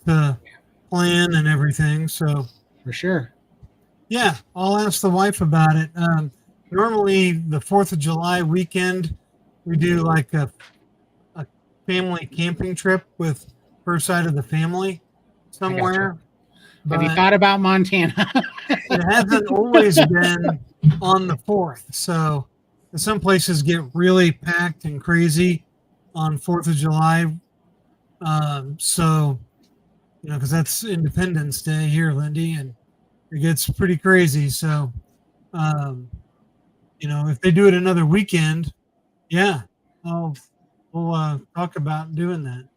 to plan and everything. So For sure. yeah, I'll ask the wife about it. Normally, the 4th of July weekend, we do like a family camping trip with her side of the family I got you. somewhere, Have you but thought about Montana? it hasn't always been on the 4th. So some places get really packed and crazy on 4th of July. So, because that's Independence Day here, Lindy, and it gets pretty crazy. So, um, if they do it another weekend, yeah, we'll talk about doing that.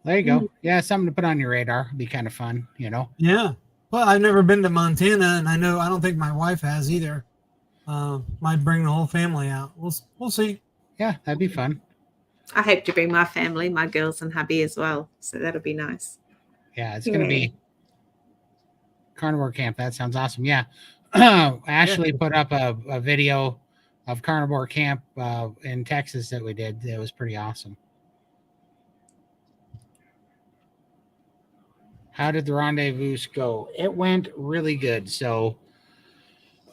There you go. Yeah, something to put on your radar. Be kind of fun, Yeah. Well, I've never been to Montana, and I don't think my wife has either. Might bring the whole family out. We'll see. Yeah, that'd be fun. I hope to bring my family, my girls and hubby as well. So that'll be nice. Yeah, it's gonna be carnivore camp. That sounds awesome. Yeah. Ashley put up a video of carnivore camp in Texas that we did. It was pretty awesome. How did the rendezvous go? It went really good. So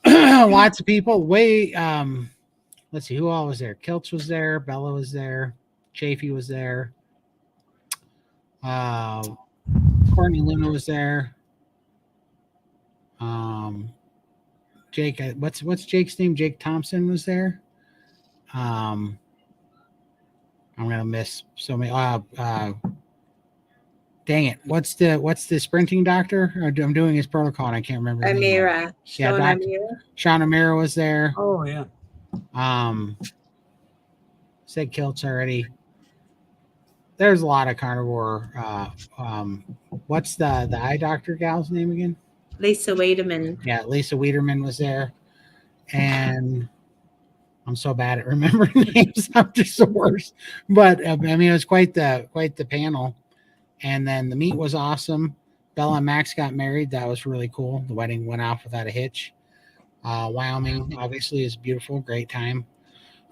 lots of people. Let's see who all was there. Kiltz was there. Bella was there. Chafee was there. Courtney Luna was there. Jake, what's Jake's name? Jake Thompson was there. I'm gonna miss so many. Dang it! What's the sprinting doctor? I'm doing his protocol and I can't remember. Amira. Yeah, Amira. Sean Amira was there. Oh yeah. Said Kiltz already. There's a lot of carnivore. What's the eye doctor gal's name again? Lisa Wiedemann. Yeah, Lisa Wiedemann was there, and I'm so bad at remembering names. I'm just the worst. But I mean, it was quite the panel, and then the meet was awesome. Bella and Max got married. That was really cool. The wedding went off without a hitch. Wyoming obviously is beautiful, great time,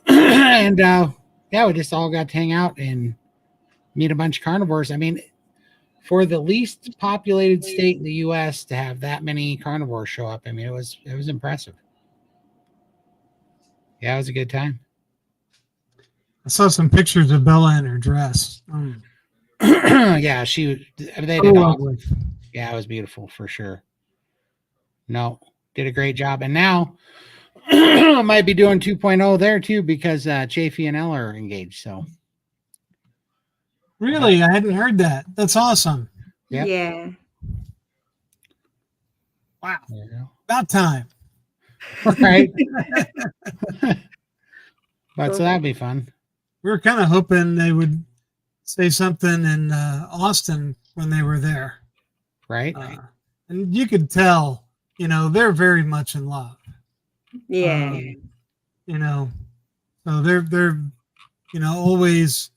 and yeah, we just all got to hang out and meet a bunch of carnivores. I mean, for the least populated state in the U.S. to have that many carnivores show up, I mean, it was impressive. Yeah, it was a good time. I saw some pictures of Bella in her dress. Yeah, they did all. Yeah, it was beautiful for sure. No, did a great job. And now I might be doing 2.0 there too because Chafee and Ella are engaged. So really, I hadn't heard that. That's awesome. Yep. Yeah. Wow. About time. Right. But so that'd be fun. We were kind of hoping they would say something in Austin when they were there. Right. And you could tell, they're very much in love. Yeah. So they're always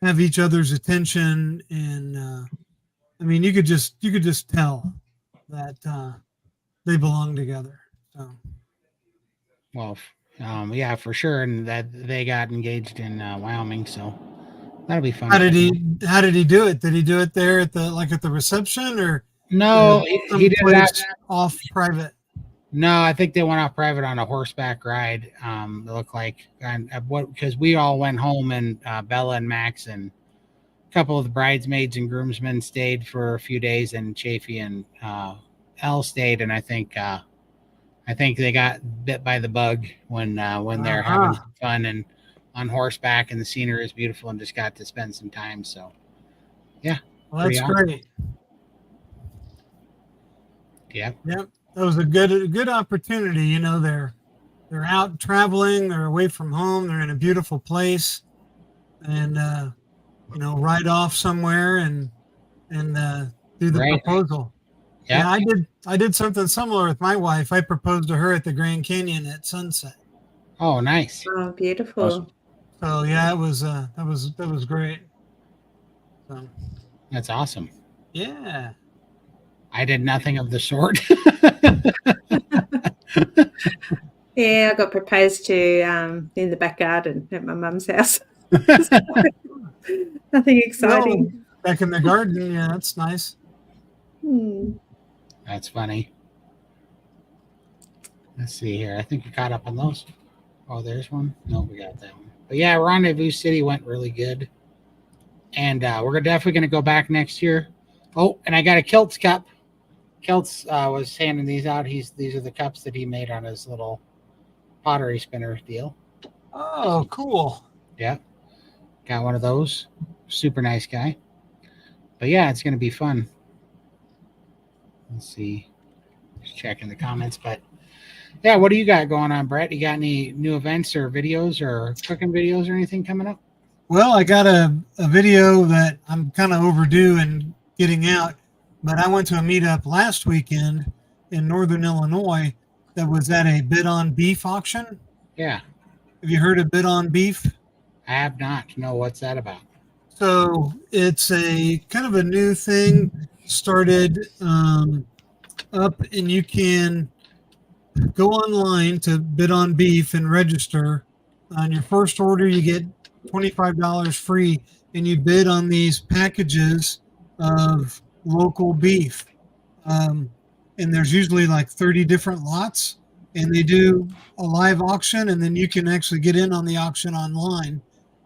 have each other's attention, and I mean, you could just tell that they belong together. So. Well, yeah, for sure, and that they got engaged in Wyoming, so that'll be fun. How did he do it? Did he do it there at the reception, or no? He did it off private. No, I think they went off private on a horseback ride. It looked like, because we all went home, and Bella and Max and a couple of the bridesmaids and groomsmen stayed for a few days, and Chafee and Elle stayed, and I think they got bit by the bug when they're having some fun and on horseback, and the scenery is beautiful, and just got to spend some time. So, yeah, well, that's great. Yep. That was a good opportunity. They're out traveling, they're away from home, they're in a beautiful place, and ride off somewhere and do the proposal. Yeah, I did something similar with my wife. I proposed to her at the Grand Canyon at sunset. Oh, nice. Oh, beautiful. Awesome. So yeah, it was that was great. So. That's awesome. Yeah. I did nothing of the sort. Yeah, I got proposed to in the back garden at my mum's house. Nothing exciting. Back in the garden, yeah, that's nice. Hmm. That's funny. Let's see here. I think we caught up on those. Oh, there's one. No, we got that one. But yeah, Rendezvous City went really good, and we're definitely going to go back next year. Oh, and I got a Kilts cup. Kilts was handing these out. These are the cups that he made on his little pottery spinner deal. Oh, cool. Yeah, got one of those. Super nice guy. But yeah, it's going to be fun. Let's see. Just checking the comments, but yeah, what do you got going on, Brett? You got any new events or videos or cooking videos or anything coming up? Well, I got a video that I'm kind of overdue in getting out, but I went to a meetup last weekend in Northern Illinois that was at a Bid on Beef auction. Yeah, Have you heard of Bid on Beef? I have not. No, what's that about? So it's a kind of a new thing started up, and you can go online to Bid on Beef and register. On your first order, you get $25 free, and you bid on these packages of local beef. And there's usually like 30 different lots, and they do a live auction, and then you can actually get in on the auction online,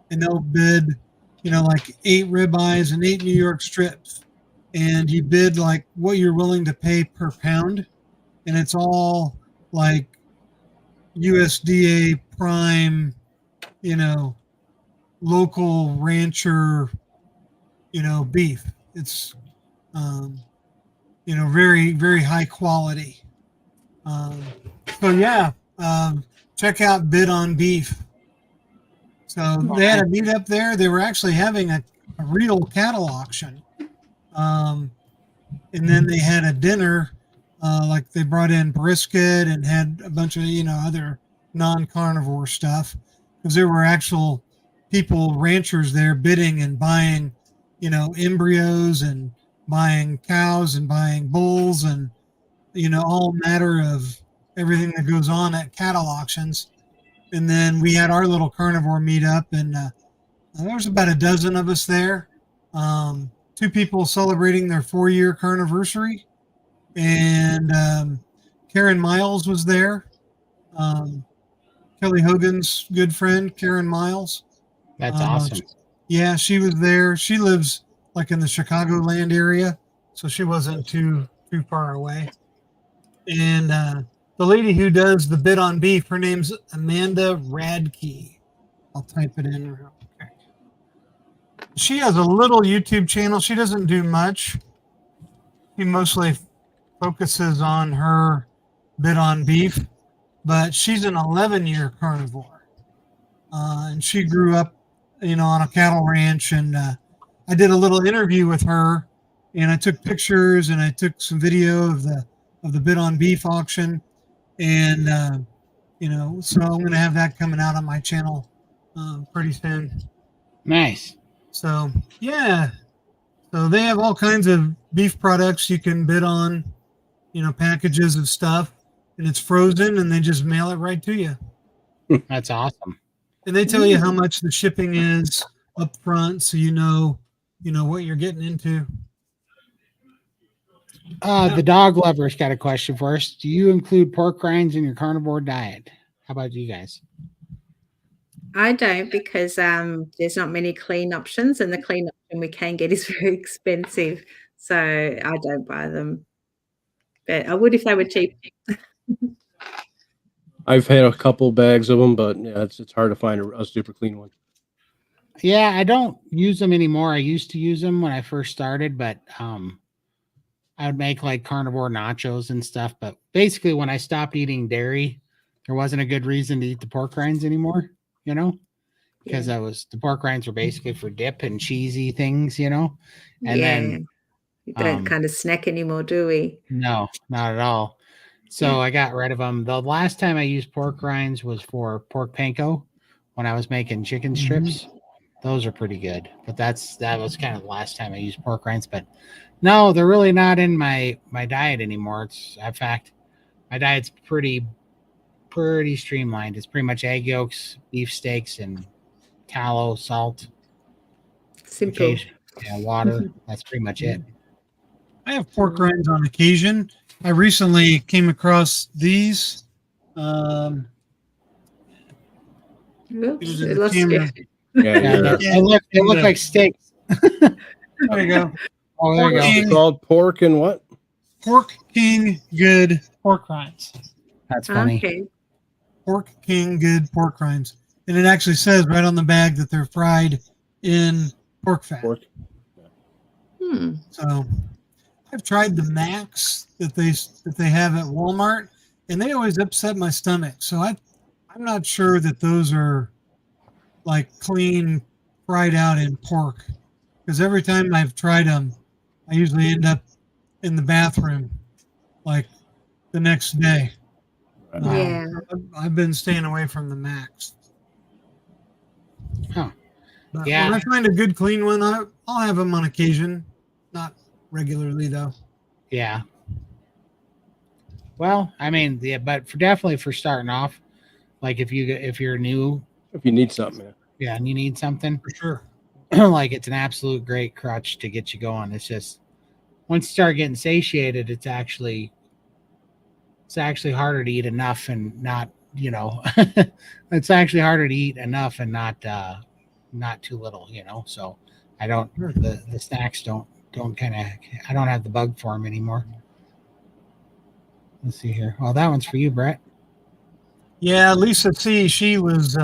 and they'll bid, like 8 ribeyes and 8 New York strips, and you bid like what you're willing to pay per pound, and it's all like USDA prime, local rancher, beef. It's, very, very high quality. So yeah, check out Bid on Beef. So they had a meetup there. They were actually having a real cattle auction. And then they had a dinner, like they brought in brisket and had a bunch of, other non-carnivore stuff, because there were actual people, ranchers there bidding and buying, embryos and buying cows and buying bulls and, all matter of everything that goes on at cattle auctions. And then we had our little carnivore meetup, and there was about a dozen of us there. 2 people celebrating their 4-year carniversary, and Karen Miles was there. Kelly Hogan's good friend, Karen Miles. That's awesome. Yeah, she was there. She lives like in the Chicagoland area, so she wasn't too far away. And the lady who does the Bid on Beef, her name's Amanda Radke. I'll type it in real quick. She has a little YouTube channel. She doesn't do much. She mostly focuses on her Bid on Beef, but she's an 11-year carnivore. And she grew up, on a cattle ranch. And I did a little interview with her, and I took pictures and I took some video of the Bid on Beef auction. And, so I'm going to have that coming out on my channel pretty soon. Nice. So, yeah. So they have all kinds of beef products you can bid on, packages of stuff, and it's frozen, and they just mail it right to you. That's awesome. And they tell you how much the shipping is up front, so you know what you're getting into. The dog lover's got a question for us. Do you include pork rinds in your carnivore diet? How about you guys? I don't, because there's not many clean options, and the clean option we can get is very expensive. So I don't buy them. But I would if they were cheap. I've had a couple bags of them, but yeah, it's hard to find a super clean one. Yeah, I don't use them anymore. I used to use them when I first started, but I would make like carnivore nachos and stuff. But basically, when I stopped eating dairy, there wasn't a good reason to eat the pork rinds anymore, because the pork rinds were basically for dip and cheesy things, And then we don't kind of snack anymore, do we? No, not at all. So I got rid of them. The last time I used pork rinds was for pork panko when I was making chicken strips. Those are pretty good, but that was kind of the last time I used pork rinds. But no, they're really not in my diet anymore. It's, in fact, my diet's pretty streamlined. It's pretty much egg yolks, beef steaks, and tallow, salt, Simple. water. That's pretty much it. I have pork rinds on occasion. I recently came across these. Oops, These are we the lost camera. you. Yeah, Yeah, yeah. they look like steaks. There you go. Oh, there you Pork go. It's called pork and what? Pork King Good pork rinds. That's funny. Okay. Pork King Good pork rinds. And it actually says right on the bag that they're fried in pork fat. Pork. Hmm. So I've tried the Max that they have at Walmart, and they always upset my stomach. So I'm not sure that those are like clean fried out in pork, because every time I've tried them, I usually end up in the bathroom like the next day. Yeah. I've been staying away from the Max. Huh. But Yeah. when I find a good clean one, I'll have them on occasion, not regularly though. Yeah. Well, I mean, yeah, but definitely for starting off, like if you're new, If you need something, yeah, and you need something, For sure. like it's an absolute great crutch to get you going. It's just once you start getting satiated, it's actually harder to eat enough and not, it's actually harder to eat enough and not too little, So I don't the snacks don't kind of I don't have the bug for them anymore. Let's see here. Oh, that one's for you, Brett. Yeah, Lisa C. She was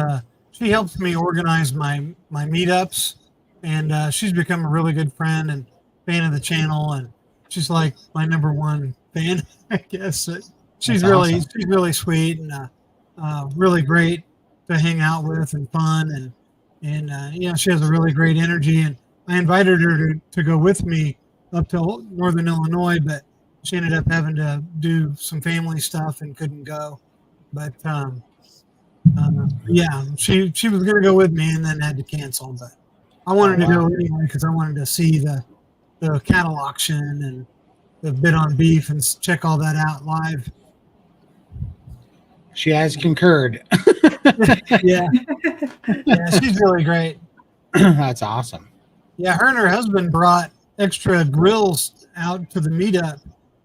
she helped me organize my meetups, and she's become a really good friend and fan of the channel, and she's like my number one fan, I guess. She's That's really awesome. she's really sweet and really great to hang out with and fun and she has a really great energy, and I invited her to go with me up to Northern Illinois, but she ended up having to do some family stuff and couldn't go. But yeah, she was going to go with me and then had to cancel. But I wanted to go anyway because I wanted to see the cattle auction and the bid on beef and check all that out live. She has concurred. Yeah, yeah, she's really great. That's awesome. Yeah, her and her husband brought extra grills out to the meetup,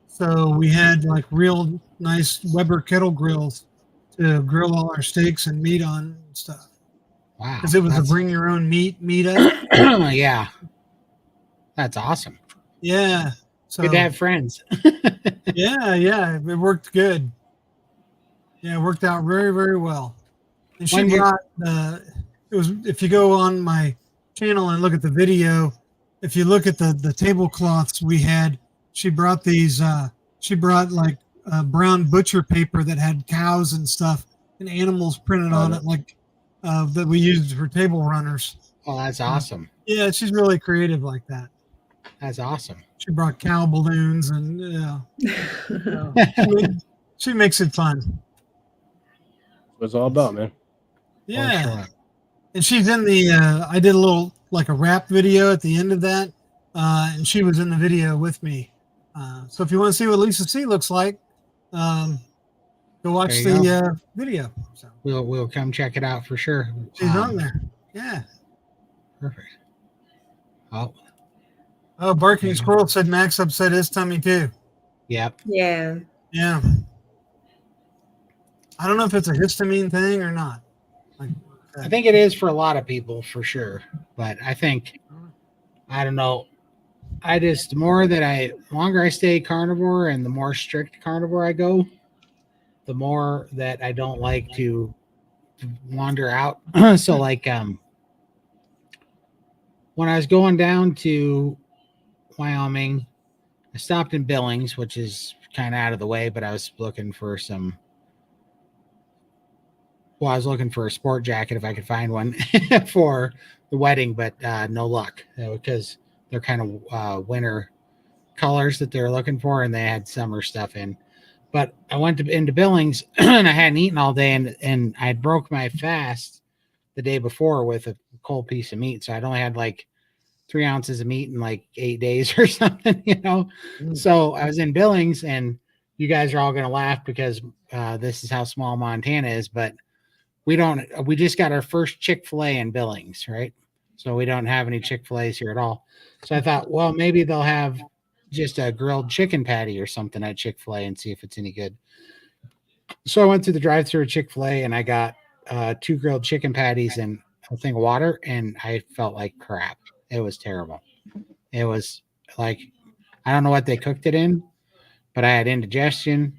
so we had like real nice Weber kettle grills to grill all our steaks and meat on and stuff. Wow. Because it was a bring your own meat meetup. Yeah. That's awesome. Yeah. So Good to have friends. yeah, it worked good. Yeah, it worked out very, very well. And she brought it was if you go on my channel and look at the video, if you look at the tablecloths we had, she brought these she brought like brown butcher paper that had cows and stuff and animals printed on it, like that we used for table runners. Oh, that's awesome. Yeah, she's really creative like that. That's awesome. She brought cow balloons and she makes it fun. that's what it's all about, man. Yeah. For sure. And she's in the I did a little like a rap video at the end of that, and she was in the video with me. So if you want to see what Lisa C looks like, go watch the video. So We'll come check it out for sure. she's on there. Yeah. Perfect. Oh, Barking Squirrel said Max upset his tummy too. yep. Yeah. Yeah. I don't know if it's a histamine thing or not. Like, I think it is for a lot of people for sure. But I think, I don't know. The longer I stay carnivore and the more strict carnivore I go, the more that I don't like to wander out. So like, when I was going down to Wyoming, I stopped in Billings, which is kind of out of the way, but I was looking for I was looking for a sport jacket if I could find one for the wedding, but no luck because they're kind of winter colors that they're looking for, and they had summer stuff in. But I went into Billings and I hadn't eaten all day, and I broke my fast the day before with a cold piece of meat, so I'd only had like 3 ounces of meat in like 8 days or something, So I was in Billings, and you guys are all going to laugh because this is how small Montana is, but we just got our first Chick-fil-A in Billings, right? So we don't have any Chick-fil-A's here at all. So I thought, well, maybe they'll have just a grilled chicken patty or something at Chick-fil-A and see if it's any good. So I went to the drive-thru at Chick-fil-A and I got 2 grilled chicken patties and a thing of water, and I felt like crap. It was terrible. It was like, I don't know what they cooked it in, but I had indigestion.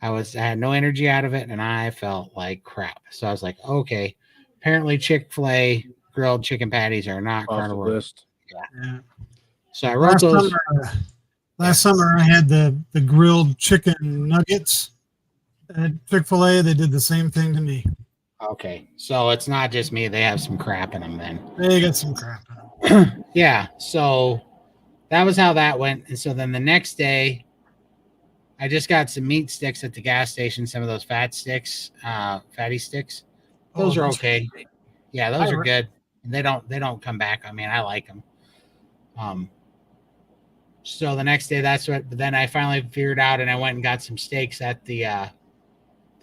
I had no energy out of it, and I felt like crap. So I was like, okay, apparently Chick-fil-A grilled chicken patties are not Off the carnivore. list. Yeah. So I wrote those. Last summer, I had the grilled chicken nuggets at Chick-fil-A. They did the same thing to me. Okay, so it's not just me. They have some crap in them then. They got some crap in them. Yeah, so that was how that went. And so then the next day, I just got some meat sticks at the gas station, some of those fatty sticks. Those are okay. Yeah, those are good. And they don't come back. I mean, I like them. So the next day, but then I finally figured out, and I went and got some steaks at the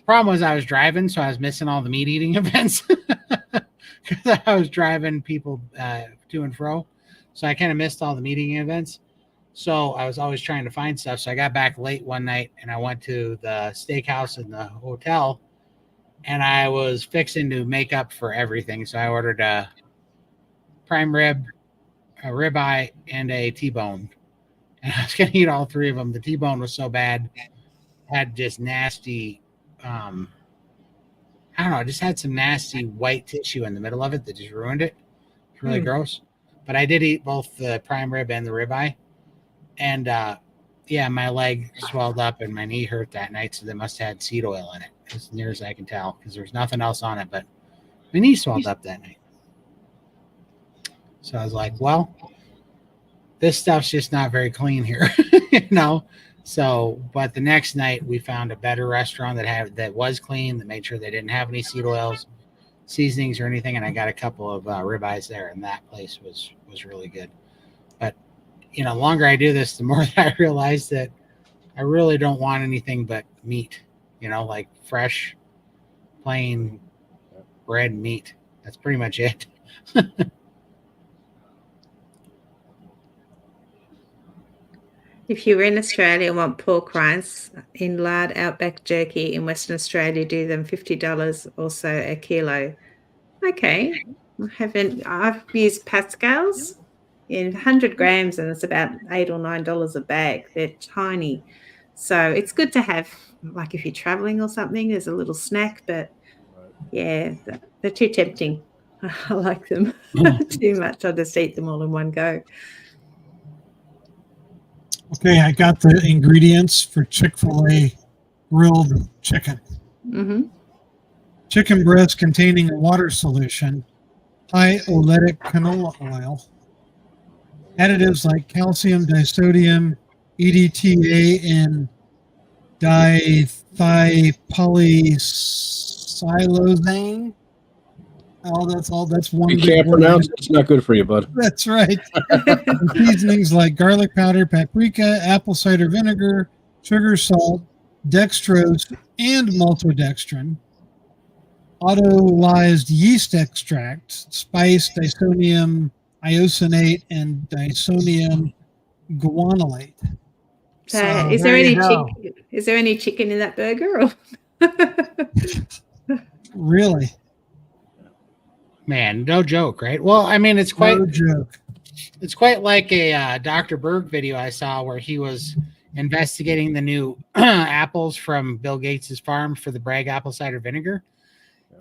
problem was I was driving, so I was missing all the meat eating events because I was driving people to and fro. So I kind of missed all the meat eating events. So I was always trying to find stuff. So I got back late one night and I went to the steakhouse in the hotel and I was fixing to make up for everything. So I ordered a prime rib, a ribeye, and a T-bone. And I was going to eat all 3 of them. The T-bone was so bad, had just nasty, I don't know, I just had some nasty white tissue in the middle of it that just ruined it. It's really gross. But I did eat both the prime rib and the ribeye. And yeah, my leg swelled up and my knee hurt that night. So they must have had seed oil in it, as near as I can tell, because there's nothing else on it. But my knee swelled up that night. So I was like, well, this stuff's just not very clean here, you know? So, but the next night we found a better restaurant that was clean, that made sure they didn't have any seed oils, seasonings, or anything. And I got a couple of ribeyes there, and that place was really good. But, you know, the longer I do this, the more that I realize that I really don't want anything but meat, you know, like fresh, plain red meat. That's pretty much it. If you were in Australia and want pork rinds in lard outback jerky in Western Australia, do them $50 also a kilo. Okay. I've used Pascal's in 100 grams and it's about $8 or $9 a bag. They're tiny. So it's good to have, like if you're traveling or something, there's a little snack, but yeah, they're too tempting. I like them too much. I'll just eat them all in one go. Okay, I got the ingredients for Chick-fil-A grilled chicken. Mm-hmm. Chicken breast containing a water solution, high oleic canola oil, additives like calcium, disodium, EDTA, and dithiopolysylosane. That's one. You can't pronounce it. It's not good for you, bud. That's right. Seasonings like garlic powder, paprika, apple cider vinegar, sugar, salt, dextrose, and maltodextrin. Autolyzed yeast extract, spice, disonium isocinate, and disonium guanylate. So So is there there you any go. chicken? Is there any chicken in that burger? Or Really? Man, no joke, right? Well, I mean, it's quite No joke. it's quite like a Dr. Berg video I saw where he was investigating the new apples from Bill Gates's farm for the Bragg apple cider vinegar.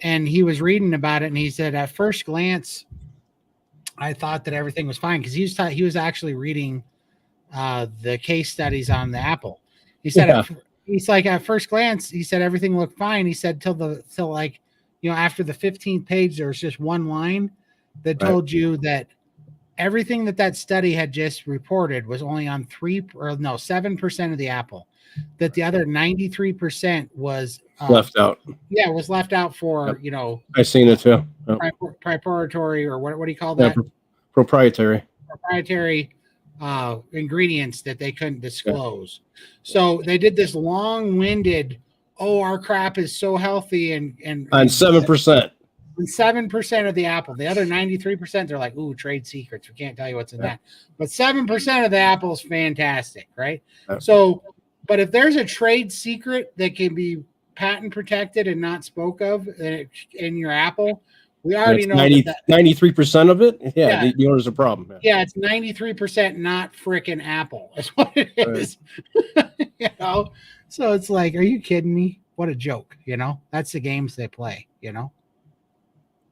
And he was reading about it, and he said, at first glance, I thought that everything was fine because he was actually reading the case studies on the apple. He said, he's like, at first glance, he said everything looked fine. He said till like, you know, after the 15th page, there was just one line that told you that everything that study had just reported was only on 7% of the apple, that the other 93% was Left out. Yeah, was left out for, you know, I seen it too. Yep. Preparatory, or what do you call Yeah, that? proprietary. Proprietary ingredients that they couldn't disclose. So they did this long-winded, oh, our crap is so healthy and On 7%. and 7% of the apple. The other 93%, they're like, ooh, trade secrets. We can't tell you what's in that. But 7% of the apple is fantastic, right? Yeah. So, but if there's a trade secret that can be patent protected and not spoke of in your apple, we already know 93% of it. Yeah, Yeah. the owner's a problem. Yeah, it's 93% not freaking apple. That's what it is. You know, so it's like, are you kidding me? What a joke. You know, that's the games they play. You know.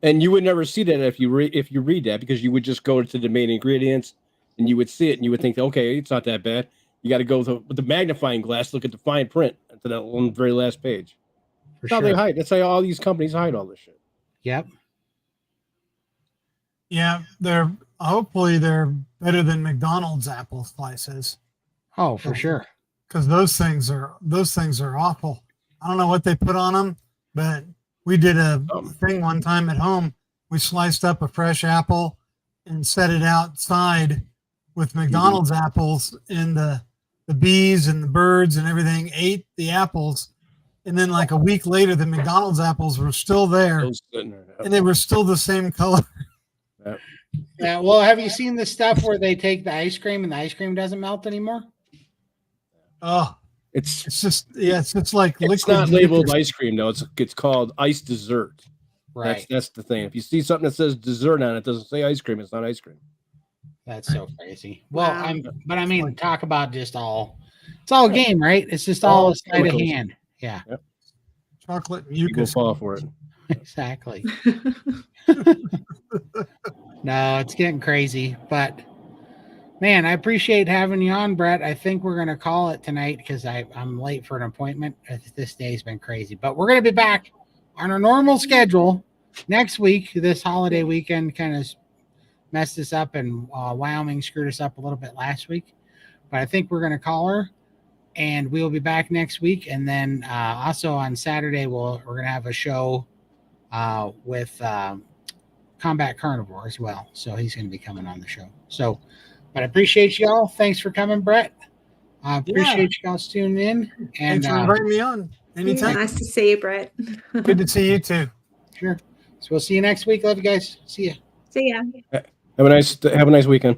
And you would never see that if you read that, because you would just go to the main ingredients and you would see it and you would think, okay, it's not that bad. You got to go with the magnifying glass, look at the fine print to that one very last page. For That's how they sure. hide. That's how all these companies hide all this shit. Yep. Yeah, hopefully they're better than McDonald's apple slices, Oh, for sure. because those things are awful. I don't know what they put on them, but we did a thing one time at home. We sliced up a fresh apple and set it outside with McDonald's apples, and the bees and the birds and everything ate the apples. And then like a week later, the McDonald's apples were still there, Those sitting there. and they were still the same color. Yeah. Well, have you seen the stuff where they take the ice cream and the ice cream doesn't melt anymore? Oh, It's it's just like it's liquid not labeled mucus. ice cream though. It's called ice dessert. Right. That's the thing. If you see something that says dessert on it, it doesn't say ice cream. It's not ice cream. That's so crazy. Well, Wow. but I mean, talk about it's all a game, right? It's just all a sleight of chemicals. hand. Yeah, Chocolate You go mucus. fall for it. exactly. No, it's getting crazy, but man, I appreciate having you on, Brett. I think we're going to call it tonight because I'm late for an appointment. This day's been crazy, but we're going to be back on our normal schedule next week. This holiday weekend kind of messed us up, and Wyoming screwed us up a little bit last week, but I think we're going to call her, and we'll be back next week. And then also on Saturday, we're going to have a show with Combat Carnivore as well. So he's going to be coming on the show. So, but I appreciate y'all. Thanks for coming, Brett. I appreciate y'all tuning in. And Thanks for inviting me on. Anytime. Nice to see you, Brett. Good to see you too. sure. So we'll see you next week. Love you guys. See ya. See ya. Have a nice weekend.